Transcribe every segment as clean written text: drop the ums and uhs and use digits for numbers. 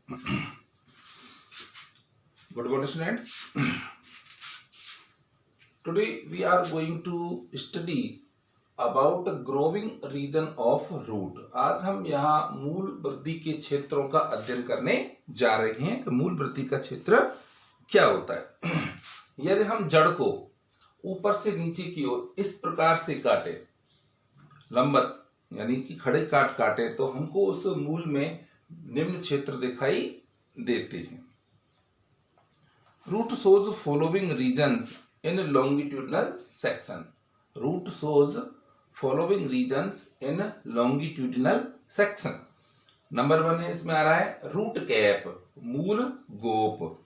Good morning, students. Today we are going to study about growing region of root. आज हम यहाँ मूल वृद्धि के क्षेत्रों का अध्ययन करने जा रहे हैं कि मूल वृद्धि का क्षेत्र क्या होता है। यदि हम जड़ को ऊपर से नीचे की ओर इस प्रकार से काटे, लंबवत यानी कि खड़े काटे, तो हमको उस मूल में निम्न क्षेत्र दिखाई देते हैं। Root shows following regions in longitudinal section. Root shows following regions in longitudinal section. Number 1 है, इसमें आ रहा है रूट कैप, मूल गोप।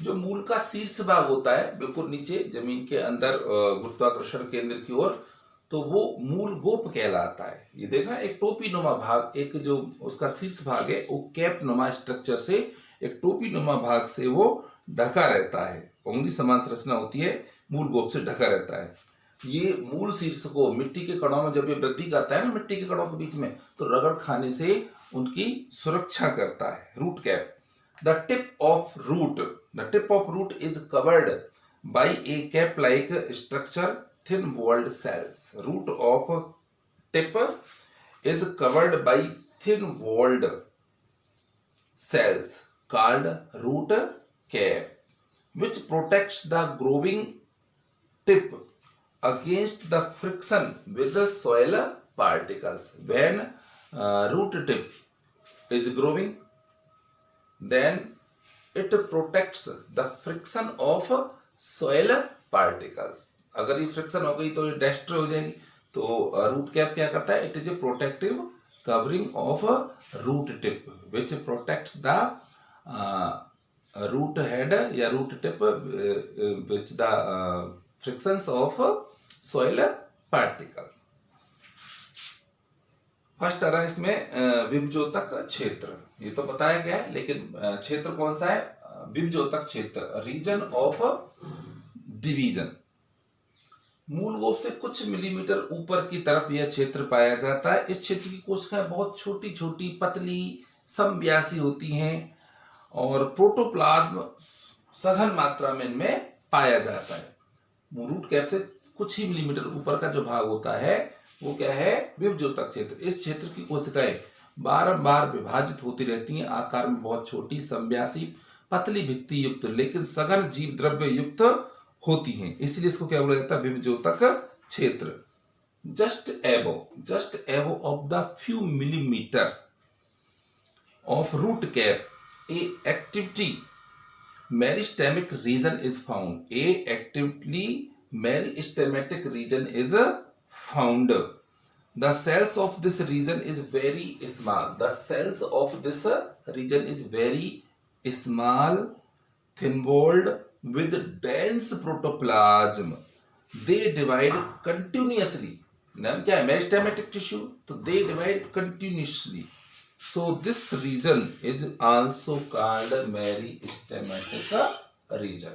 जो मूल का शीर्ष भाग होता है बिल्कुल नीचे जमीन के अंदर गुरुत्वाकर्षण केंद्र की ओर, तो वो मूल गोप कहलाता है। ये देखना, एक टोपी नुमा भाग, एक जो उसका शीर्ष भाग है वो कैप नुमा स्ट्रक्चर से, एक टोपी नुमा भाग से वो ढका रहता है। उंगली समान संरचना होती है, मूल गोप से ढका रहता है। ये मूल शीर्ष को मिट्टी के कणों में जब ये वृद्धि करता है ना, मिट्टी के कणों के बीच में, तो रगड़ खाने से उनकी सुरक्षा करता है। Root cap. The tip of root is covered by a cap like structure, thin walled cells. Root of tip is covered by thin walled cells called root cap, which protects the growing tip against the friction with the soil particles. When root tip is growing, then it protects the friction of soil particles. अगर ये friction हो गई तो ये destroy हो जाएगी। तो root cap क्या करता है? It is a protective covering of root tip which protects the root head या root tip which the frictions of soil particles. First आ रहा है इसमें विभजोतक क्षेत्र। ये तो बताया गया है, लेकिन क्षेत्र कौन सा है? विभजोतक क्षेत्र, रीजन ऑफ डिवीजन। मूल गोप से कुछ मिलीमीटर ऊपर की तरफ यह क्षेत्र पाया जाता है। इस क्षेत्र की कोशिकाएं बहुत छोटी छोटी, पतली, समव्यासी होती हैं और प्रोटोप्लाज्म सघन मात्रा में इनमें पाया जाता है। रूट कैप से कुछ ही मिलीमीटर ऊपर का जो भाग होता है वो क्या है? विभजोतक क्षेत्र। इस क्षेत्र की कोशिकाएं बारंबार विभाजित होती रहती हैं, आकार में बहुत छोटी, समव्यासी, पतली भित्ति युक्त, लेकिन सघन जीव द्रव्य युक्त होती हैं, इसलिए इसको क्या बोला जाता है? विभजोतक क्षेत्र। Just above of the few millimetre of root cap a activity meristemic region is found. A actively meristematic region is found. The cells of this region is very small. The cells of this region is very small, thin walled with dense protoplasm. They divide continuously. नाम क्या है? Meristematic tissue, तो they divide continuously. So this region is also called meristematic region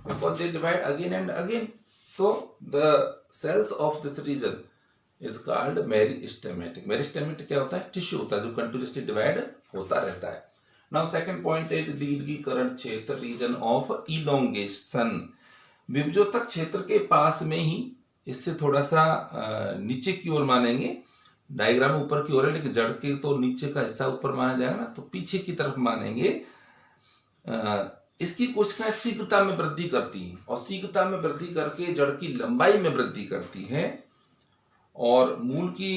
because they divide again and again. So the cells of this region is called meristematic. Meristematic क्या होता है? Tissue होता है जो continuously divide होता रहता है। Now second point is दीर्घीकरण क्षेत्र, रीजन ऑफ इलोंगेशन। विभजोतक क्षेत्र के पास में ही, इससे थोड़ा सा नीचे की ओर मानेंगे। डायग्राम ऊपर की ओर है, लेकिन जड़ के तो नीचे का हिस्सा ऊपर माना जाएगा ना, तो पीछे की तरफ मानेंगे। इसकी कोशिकाएं शीघ्रता में वृद्धि करती हैं और शीघ्रता में वृद्धि करके जड़ की लंबाई में वृद्धि करती है और मूल की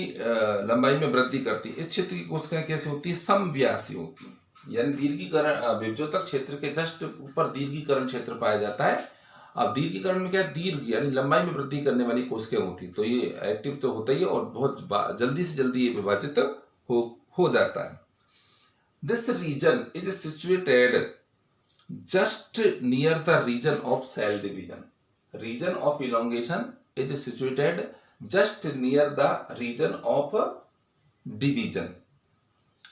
लंबाई में वृद्धि करती है। इस क्षेत्र की कोशिकाएं कैसे होती है? समव्यासी होती है, यानी दीर्घीकरण। विभजोतक क्षेत्र के जस्ट ऊपर दीर्घीकरण क्षेत्र पाया जाता है। अब दीर्घीकरण में क्या? दीर्घ यानी लंबाई में वृद्धि करने वाली कोशिकाएं होती, तो ये एक्टिव तो होता ही है और बहुत जल्दी से जल्दी ये विभाजित हो जाता है। This region is situated just near the region of cell division. Region of elongation is situated just near the region of division,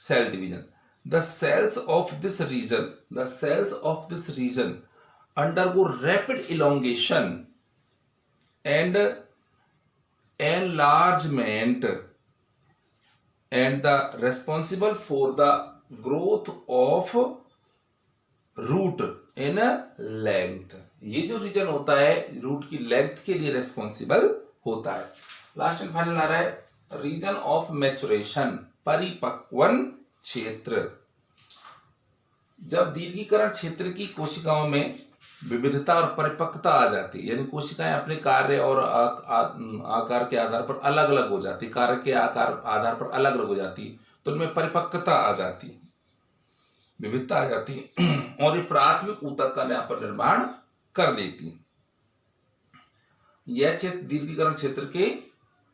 cell division. The cells of this region undergo rapid elongation and enlargement, and the responsible for the growth of root in length. ये जो reason होता है root की length के लिए responsible होता है। Last and final आ रहा है रीजन ऑफ मैचुरेशन, परिपक्वन क्षेत्र। जब दीर्घीकरण क्षेत्र की कोशिकाओं में विविधता और परिपक्वता आ जाती है, यानी कोशिकाएं अपने कार्य और आकार के आधार पर अलग अलग हो जाती, कार्य के आकार आधार पर अलग अलग हो जाती, तो उनमें परिपक्वता आ जाती, विविधता आ जाती और ये प्राथमिक ऊतक का नया निर्माण कर लेती। यह क्षेत्र दीर्घीकरण क्षेत्र के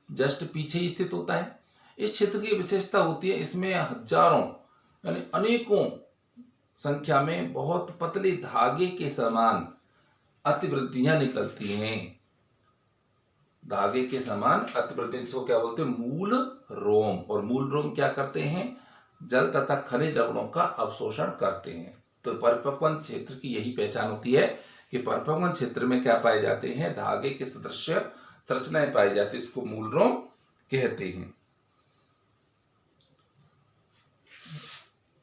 जस्ट पीछे ही स्थित होता है। इस क्षेत्र की विशेषता होती है इसमें हजारों यानी अनेकों संख्या में बहुत पतले धागे के समान अतिवृद्धियां निकलती हैं। धागे के समान अतिवृद्धि को क्या बोलते हैं? मूल रोम। और मूल रोम क्या करते हैं? जल तथा खनिज लवणों का अवशोषण करते हैं। तो परिपक्वन क्षेत्र की यही पहचान होती है कि परिपक्वन क्षेत्र में क्या पाए जाते हैं? धागे के सदृश संरचनाएं पाई जाती है, इसको मूल रोम कहते हैं।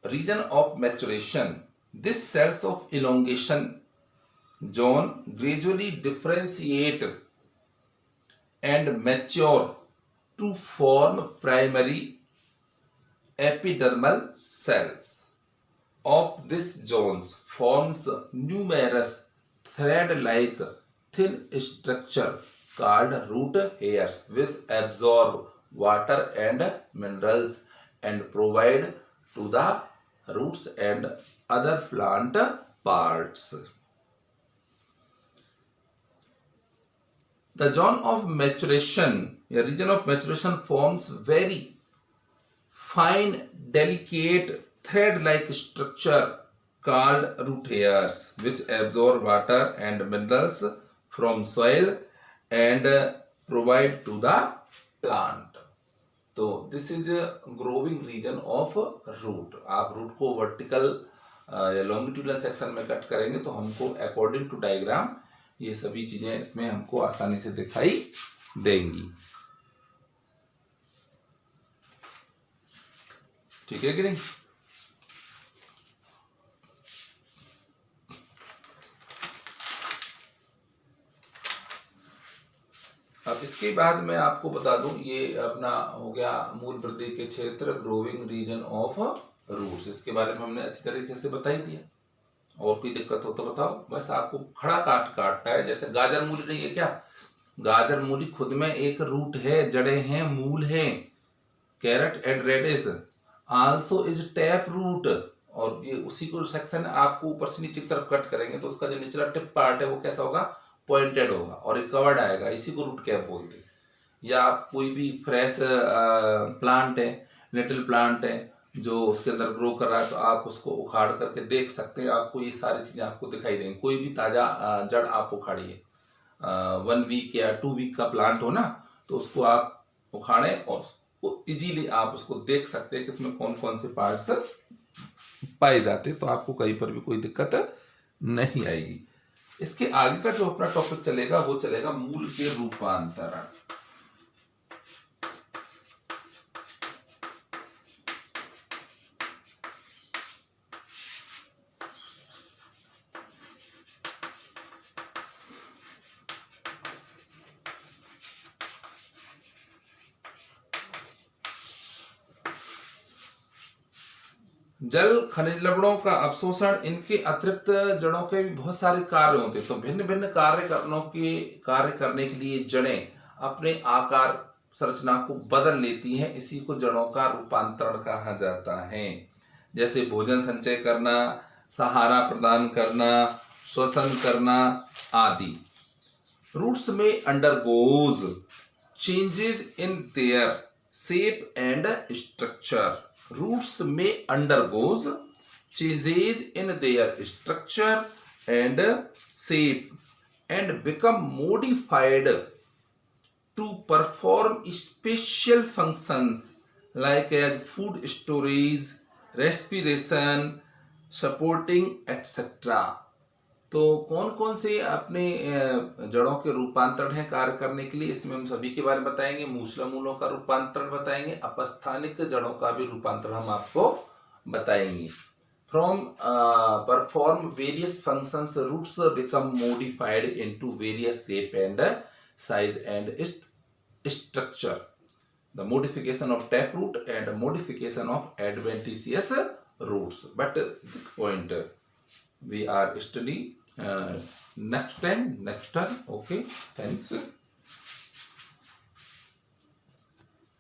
Region of maturation. This cells of elongation zone gradually differentiate and mature to form primary epidermal cells. Of this zones forms numerous thread-like thin structure called root hairs, which absorb water and minerals and provide to the roots and other plant parts. The zone of maturation, a region of maturation forms very fine, delicate thread-like structure called root hairs, which absorb water and minerals from soil and provide to the plant. तो this is growing region of root. आप root को vertical या longitudinal section में cut करेंगे तो हमको according to diagram ये सभी चीजें इसमें हमको आसानी से दिखाई देंगी। ठीक है कि नहीं? अब इसके बाद मैं आपको बता दूं, ये अपना हो गया मूल वृद्धि के क्षेत्र, ग्रोविंग रीजन ऑफ रूट्स। इसके बारे में हमने अच्छी तरीके से बता ही दिया। और कोई दिक्कत हो तो बताओ। बस आपको खड़ा काटना है। जैसे गाजर मूली नहीं है क्या? गाजर मूली खुद में एक रूट है, जड़ें हैं, मूल है। Carrot and radish also is tap root. और ये उसी को सेक्शन आपको ऊपर से नीचे की तरफ कट करेंगे तो उसका जो निचला टिप पार्ट है वो कैसा होगा? पॉइंटेड होगा और एक कवर्ड आएगा। इसी को रूट कैप बोलते हैं। या कोई भी फ्रेश प्लांट है, लिटिल प्लांट है जो उसके अंदर ग्रो कर रहा है, तो आप उसको उखाड़ करके देख सकते हैं। आपको ये सारी चीजें आपको दिखाई देंगी। कोई भी ताजा जड़ आप उखाड़िए, 1 वीक या 2 वीक का प्लांट हो ना, तो उसको आप उखाड़ें और इजीली आप उसको देख सकते हैं कि इसमें कौन कौन से पार्ट्स पाए जाते हैं। तो आपको कहीं पर भी कोई दिक्कत नहीं आएगी। इसके आगे का जो अपना टॉपिक चलेगा वो चलेगा मूल के रूपांतरण। जल खनिज लवणों का अवशोषण, इनके अतिरिक्त जड़ों के भी बहुत सारे कार्य होते हैं। तो भिन्न भिन्न कार्य करने के लिए जड़ें अपने आकार संरचना को बदल लेती हैं। इसी को जड़ों का रूपांतरण कहा जाता है। जैसे भोजन संचय करना, सहारा प्रदान करना, श्वसन करना आदि। रूट्स में undergoes changes in their shape and structure. Roots may undergoes changes in their structure and shape and become modified to perform special functions like as food storage, respiration, supporting etc. तो कौन कौन से अपने जड़ों के रूपांतरण है कार्य करने के लिए, इसमें हम सभी के बारे में बताएंगे। मूसला मूलों का रूपांतरण बताएंगे, अपस्थानिक जड़ों का भी रूपांतरण हम आपको बताएंगे। From perform various functions, roots become modified into various shape and size and structure. The modification of taproot and modification of adventitious roots. But this point we are study next time. Okay, thanks.